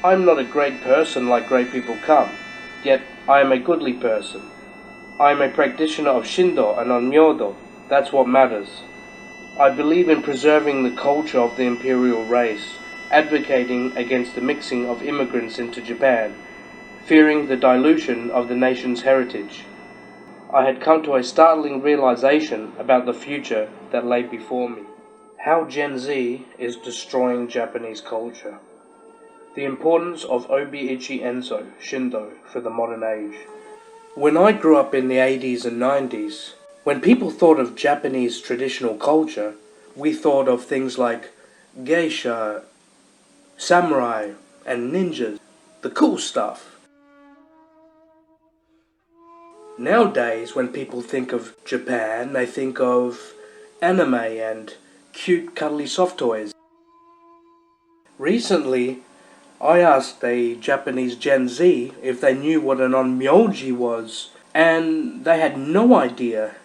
I am not a great person like great people come, yet I am a goodly person. I am a practitioner of Shindo and Onmyodo. That's what matters. I believe in preserving the culture of the imperial race, advocating against the mixing of immigrants into Japan, fearing the dilution of the nation's heritage. I had come to a startling realization about the future that lay before me. How Gen Z is destroying Japanese culture. The importance of Obi-Ichi Enso, Shindo, for the modern age. When I grew up in the 80s and 90s, when people thought of Japanese traditional culture, we thought of things like geisha, samurai, and ninjas, the cool stuff. Nowadays, when people think of Japan, they think of anime and cute cuddly soft toys. Recently, I asked a Japanese Gen Z if they knew what an onmyoji was, and they had no idea.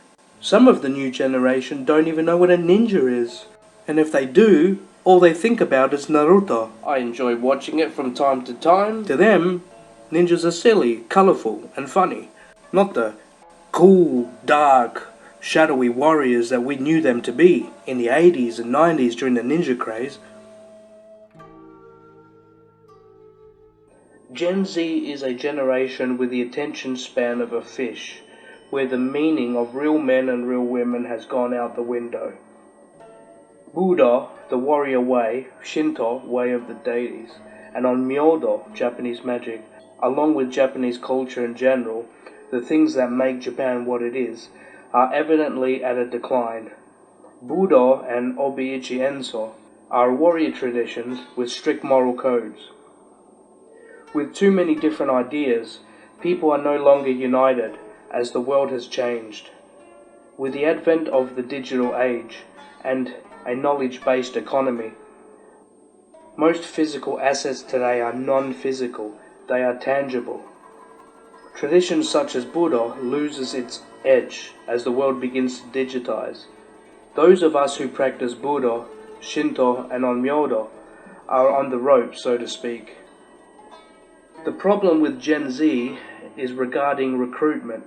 Some of the new generation don't even know what a ninja is. And if they do, all they think about is Naruto. I enjoy watching it from time to time. To them, ninjas are silly, colourful, and funny. Not the cool, dark, shadowy warriors that we knew them to be in the 80s and 90s during the ninja craze. Gen Z is a generation with the attention span of a fish, where the meaning of real men and real women has gone out the window. Budo, the warrior way, Shinto, way of the deities, and Onmyodo, Japanese magic, along with Japanese culture in general, the things that make Japan what it is, are evidently at a decline. Budo and Obi-Ichi Enso are warrior traditions with strict moral codes. With too many different ideas, people are no longer united as the world has changed. With the advent of the digital age and a knowledge-based economy, most physical assets today are non-physical, they are tangible. Traditions such as Budo loses its edge as the world begins to digitize. Those of us who practice Budo, Shinto and Onmyodo are on the rope, so to speak. The problem with Gen Z is regarding recruitment.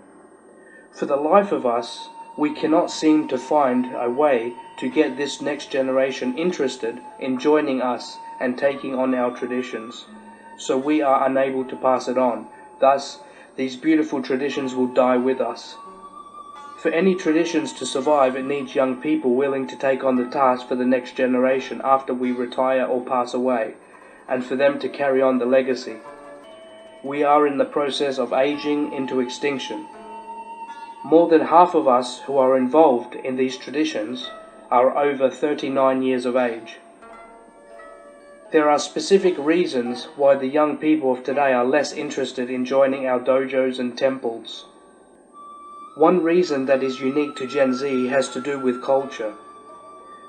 For the life of us, we cannot seem to find a way to get this next generation interested in joining us and taking on our traditions. So we are unable to pass it on. Thus, these beautiful traditions will die with us. For any traditions to survive, it needs young people willing to take on the task for the next generation after we retire or pass away, and for them to carry on the legacy. We are in the process of aging into extinction. More than half of us who are involved in these traditions are over 39 years of age. There are specific reasons why the young people of today are less interested in joining our dojos and temples. One reason that is unique to Gen Z has to do with culture.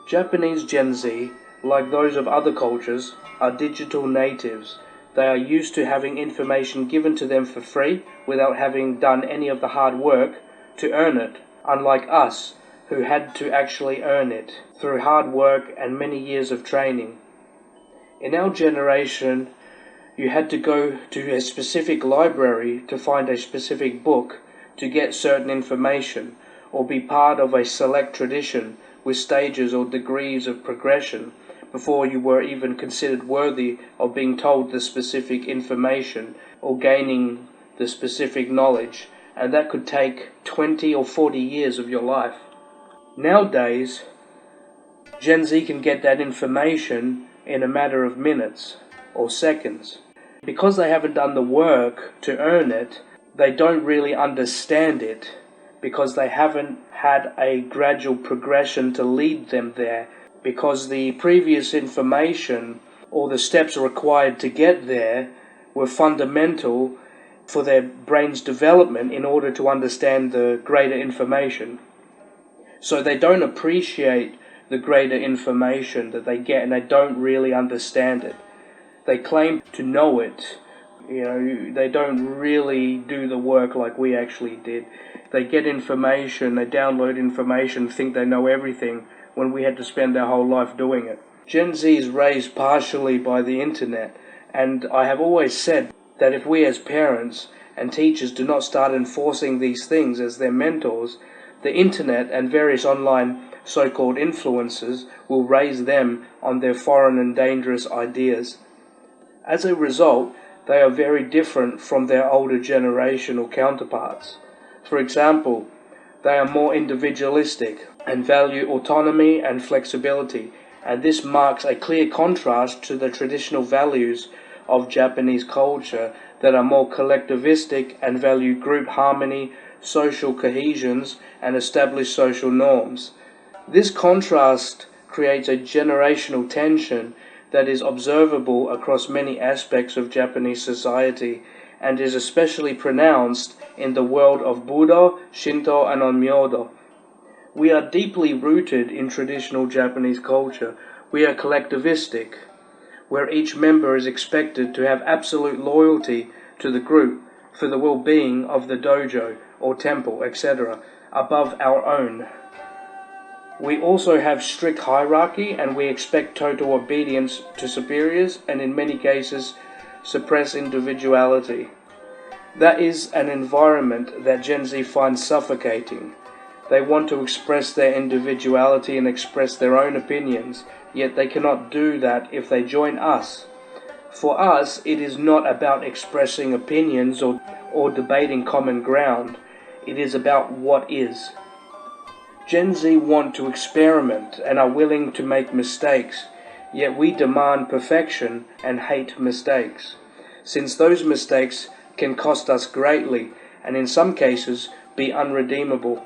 Japanese Gen Z, like those of other cultures, are digital natives. They are used to having information given to them for free without having done any of the hard work to earn it, unlike us, who had to actually earn it through hard work and many years of training. In our generation, you had to go to a specific library to find a specific book to get certain information, or be part of a select tradition with stages or degrees of progression before you were even considered worthy of being told the specific information or gaining the specific knowledge, and that could take 20 or 40 years of your life. Nowadays, Gen Z can get that information in a matter of minutes or seconds. Because they haven't done the work to earn it, they don't really understand it because they haven't had a gradual progression to lead them there, because the previous information or the steps required to get there were fundamental for their brain's development in order to understand the greater information. So they don't appreciate the greater information that they get, and they don't really understand it. They claim to know it. They don't really do the work like we actually did. They get information, they download information, think they know everything, when we had to spend our whole life doing it. Gen Z is raised partially by the internet, And I have always said that if we as parents and teachers do not start enforcing these things as their mentors, the internet and various online so-called influencers will raise them on their foreign and dangerous ideas. As a result, they are very different from their older generational counterparts. For example, they are more individualistic and value autonomy and flexibility, and this marks a clear contrast to the traditional values of Japanese culture that are more collectivistic and value group harmony, social cohesions, and established social norms. This contrast creates a generational tension that is observable across many aspects of Japanese society and is especially pronounced in the world of Budo, Shindo, and Onmyodo. We are deeply rooted in traditional Japanese culture. We are collectivistic, where each member is expected to have absolute loyalty to the group for the well-being of the dojo or temple, etc., above our own. We also have strict hierarchy, and we expect total obedience to superiors and in many cases suppress individuality. That is an environment that Gen Z finds suffocating. They want to express their individuality and express their own opinions, yet they cannot do that if they join us. For us, it is not about expressing opinions or debating common ground. It is about what is. Gen Z want to experiment and are willing to make mistakes, yet we demand perfection and hate mistakes, since those mistakes can cost us greatly and in some cases be unredeemable.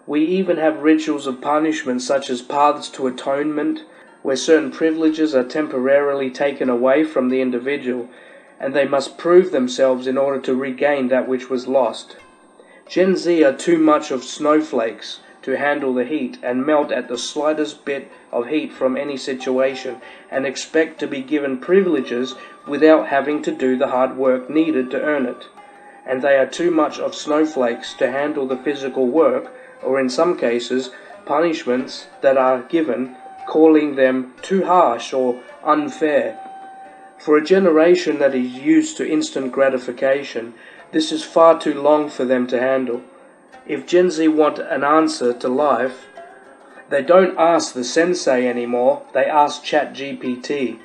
We even have rituals of punishment such as paths to atonement, where certain privileges are temporarily taken away from the individual and they must prove themselves in order to regain that which was lost. Gen Z are too much of snowflakes to handle the heat and melt at the slightest bit of heat from any situation and expect to be given privileges without having to do the hard work needed to earn it. And they are too much of snowflakes to handle the physical work, or in some cases, punishments that are given, calling them too harsh or unfair. For a generation that is used to instant gratification, this is far too long for them to handle. If Gen Z want an answer to life, they don't ask the sensei anymore, they ask ChatGPT,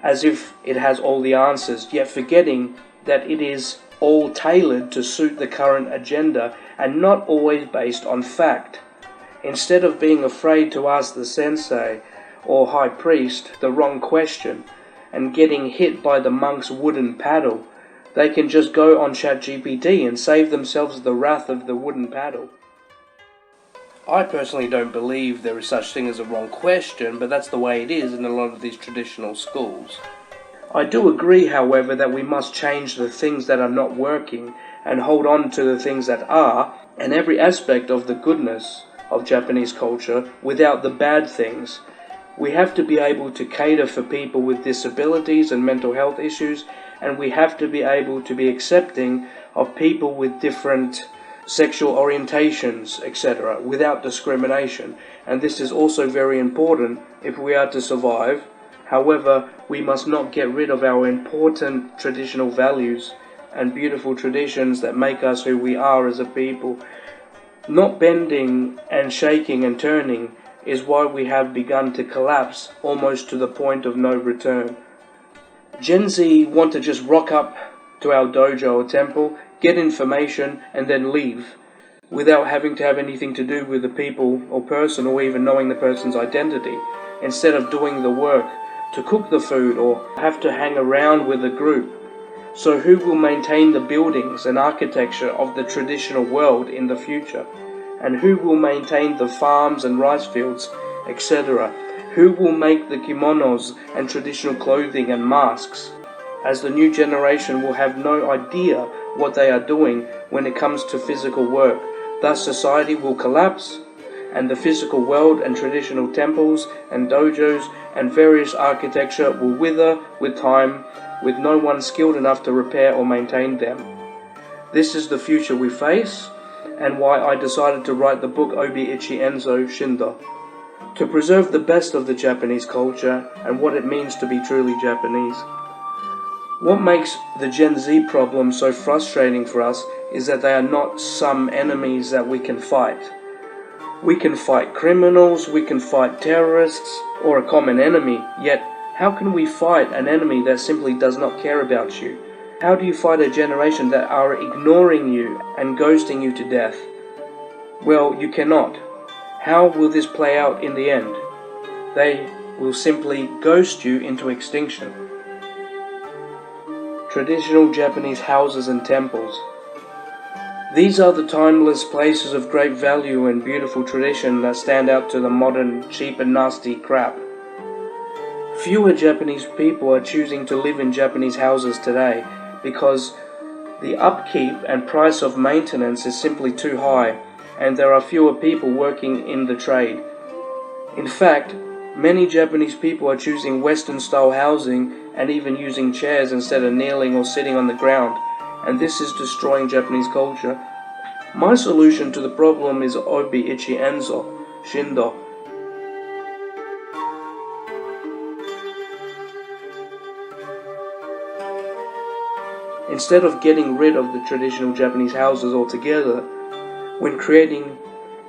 as if it has all the answers, yet forgetting that it is all tailored to suit the current agenda and not always based on fact. Instead of being afraid to ask the sensei or high priest the wrong question and getting hit by the monk's wooden paddle, they can just go on ChatGPT and save themselves the wrath of the wooden paddle. I personally don't believe there is such thing as a wrong question, but that's the way it is in a lot of these traditional schools. I do agree, however, that we must change the things that are not working and hold on to the things that are, and every aspect of the goodness of Japanese culture without the bad things. We have to be able to cater for people with disabilities and mental health issues, and we have to be able to be accepting of people with different sexual orientations, etc., without discrimination. And this is also very important if we are to survive. However, we must not get rid of our important traditional values and beautiful traditions that make us who we are as a people. Not bending and shaking and turning is why we have begun to collapse almost to the point of no return. Gen Z want to just rock up to our dojo or temple, get information, and then leave, without having to have anything to do with the people or person or even knowing the person's identity, instead of doing the work to cook the food or have to hang around with a group. So who will maintain the buildings and architecture of the traditional world in the future? And who will maintain the farms and rice fields, etc.? Who will make the kimonos and traditional clothing and masks? As the new generation will have no idea what they are doing when it comes to physical work. Thus society will collapse, and the physical world and traditional temples and dojos and various architecture will wither with time, with no one skilled enough to repair or maintain them. This is the future we face, and why I decided to write the book Obi-Ichi Enso, Shindo, to preserve the best of the Japanese culture and what it means to be truly Japanese. What makes the Gen Z problem so frustrating for us is that they are not some enemies that we can fight. We can fight criminals, we can fight terrorists, or a common enemy, yet how can we fight an enemy that simply does not care about you? How do you fight a generation that are ignoring you and ghosting you to death? Well, you cannot. How will this play out in the end? They will simply ghost you into extinction. Traditional Japanese houses and temples. These are the timeless places of great value and beautiful tradition that stand out to the modern cheap and nasty crap. Fewer Japanese people are choosing to live in Japanese houses today because the upkeep and price of maintenance is simply too high, and there are fewer people working in the trade. In fact, many Japanese people are choosing Western-style housing and even using chairs instead of kneeling or sitting on the ground, and this is destroying Japanese culture. My solution to the problem is Obi-Ichi Enso, Shindo. Instead of getting rid of the traditional Japanese houses altogether, when creating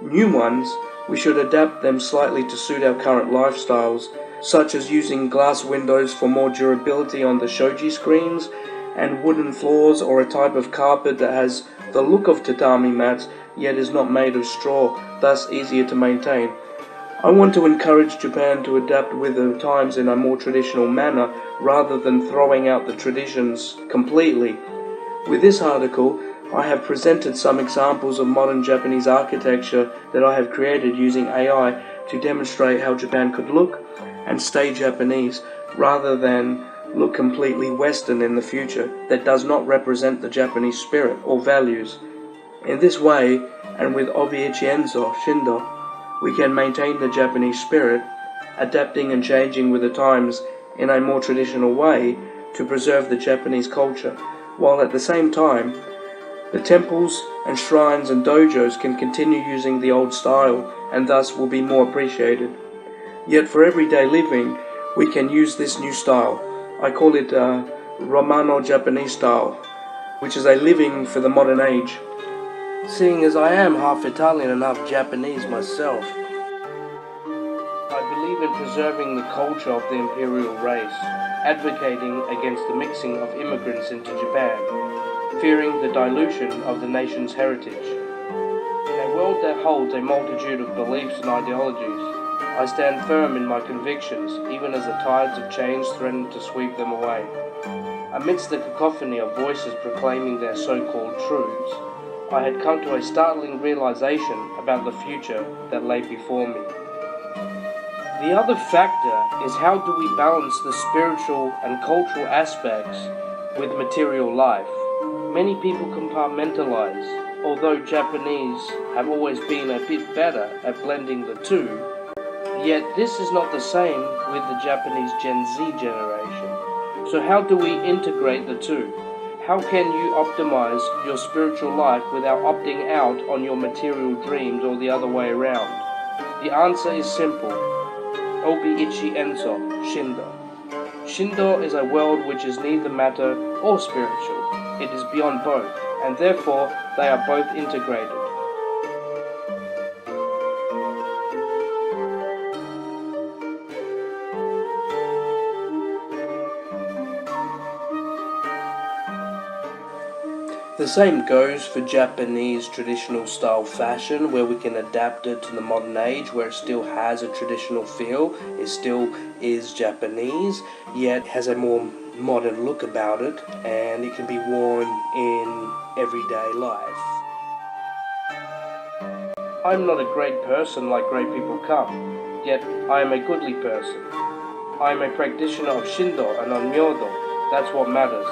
new ones, we should adapt them slightly to suit our current lifestyles, such as using glass windows for more durability on the shoji screens, and wooden floors or a type of carpet that has the look of tatami mats yet is not made of straw, thus easier to maintain. I want to encourage Japan to adapt with the times in a more traditional manner rather than throwing out the traditions completely. With this article, I have presented some examples of modern Japanese architecture that I have created using AI to demonstrate how Japan could look and stay Japanese rather than look completely Western in the future that does not represent the Japanese spirit or values. In this way, and with Obi-Ichi Enso, Shindo, we can maintain the Japanese spirit, adapting and changing with the times in a more traditional way to preserve the Japanese culture, while at the same time, the temples and shrines and dojos can continue using the old style and thus will be more appreciated. Yet for everyday living, we can use this new style. I call it Romano-Japanese style, which is a living for the modern age. Seeing as I am half Italian and half Japanese myself, I believe in preserving the culture of the imperial race, advocating against the mixing of immigrants into Japan, fearing the dilution of the nation's heritage. In a world that holds a multitude of beliefs and ideologies, I stand firm in my convictions, even as the tides of change threaten to sweep them away. Amidst the cacophony of voices proclaiming their so-called truths, I had come to a startling realization about the future that lay before me. The other factor is how do we balance the spiritual and cultural aspects with material life? Many people compartmentalize. Although Japanese have always been a bit better at blending the two, yet this is not the same with the Japanese Gen Z generation. So how do we integrate the two? How can you optimize your spiritual life without opting out on your material dreams or the other way around? The answer is simple. Obi-Ichi Enso, Shindo. Shindo is a world which is neither matter or spiritual. It is beyond both, and therefore they are both integrated. The same goes for Japanese traditional style fashion, where we can adapt it to the modern age, where it still has a traditional feel, it still is Japanese, yet has a more modern look about it, and it can be worn in everyday life. I'm not a great person like great people come, yet I am a goodly person. I am a practitioner of Shindo and Onmyodo, that's what matters.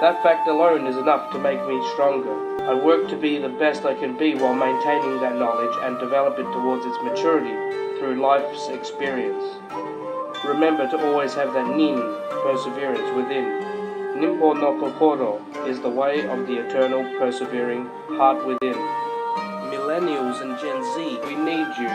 That fact alone is enough to make me stronger. I work to be the best I can be while maintaining that knowledge and develop it towards its maturity through life's experience. Remember to always have that nin, perseverance, within. Nimpo no kokoro is the way of the eternal persevering heart within. Millennials and Gen Z, we need you.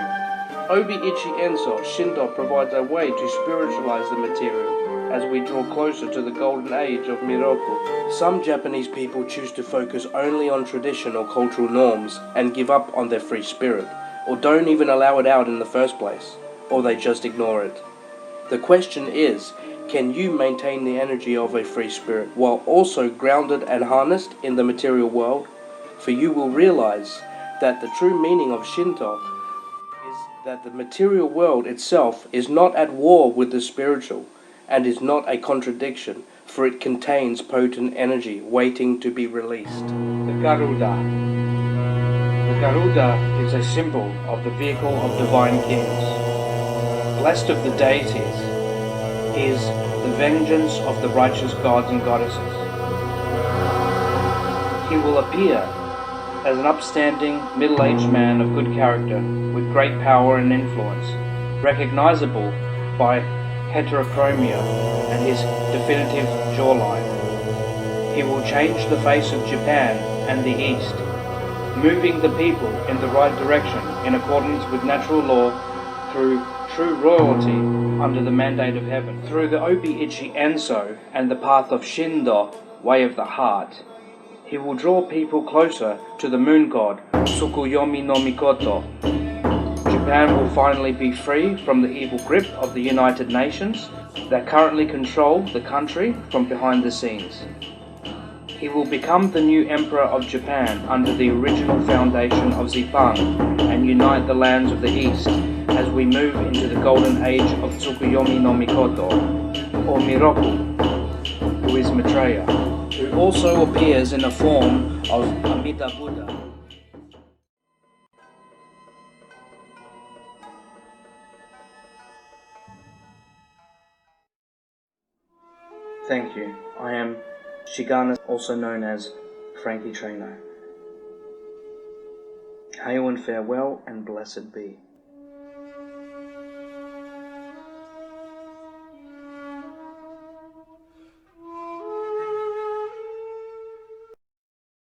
Obi-Ichi Enso, Shindo provides a way to spiritualize the material. as we draw closer to the golden age of Miroku. Some Japanese people choose to focus only on tradition or cultural norms and give up on their free spirit, or don't even allow it out in the first place, or they just ignore it. The question is, can you maintain the energy of a free spirit while also grounded and harnessed in the material world? For you will realize that the true meaning of Shinto is that the material world itself is not at war with the spiritual and is not a contradiction, for it contains potent energy waiting to be released. The Garuda. The Garuda is a symbol of the vehicle of divine kings. Blessed of the deities is the vengeance of the righteous gods and goddesses. He will appear as an upstanding, middle-aged man of good character, with great power and influence, recognizable by heterochromia and his definitive jawline. He will change the face of Japan and the East, moving the people in the right direction in accordance with natural law through true royalty under the mandate of heaven. Through the Obi-Ichi Enso and the path of Shindo, way of the heart, he will draw people closer to the moon god, Tsukuyomi no Mikoto. Japan will finally be free from the evil grip of the United Nations that currently control the country from behind the scenes. He will become the new emperor of Japan under the original foundation of Zipan and unite the lands of the East as we move into the golden age of Tsukuyomi no Mikoto, or Miroku, who is Maitreya, who also appears in the form of Amida Buddha. Thank you. I am Shigana, also known as Frankie Trainer. Hail and farewell, and blessed be.